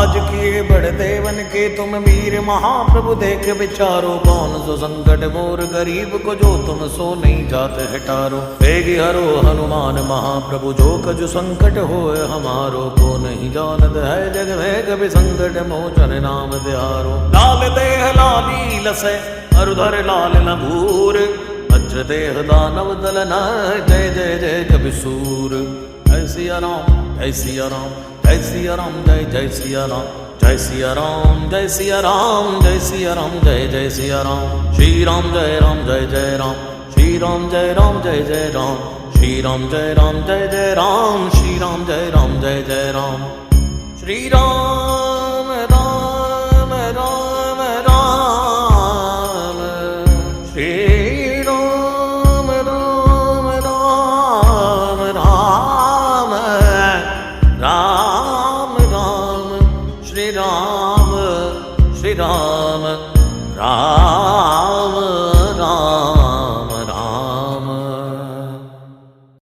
आज किए बड़े देवन के तुम वीर महाप्रभु, देख विचारो कौन सो संकट मोर गरीब को, जो तुम सो नहीं जाते हटारो। वेगी हरो हनुमान महाप्रभु, जो कजु संकट होए हमारो, को नहीं जानत है जग में कभी संकट मोचन नाम तिहारो। लाल देह लाली लसै अरुधर लाल न भूर, वज्र देह दानव दलन जय जय जय कवि सूर। जय सिया राम जय सिया राम जय सिया राम जय जय सिया राम, जय सिया राम जय सिया राम जय सिया राम जय जय सिया राम। श्री राम जय जय राम, श्री राम जय जय राम, श्री राम जय जय राम, श्री राम जय जय राम। श्री राम राम राम राम, श्री राम राम राम राम, राम राम श्री राम राम।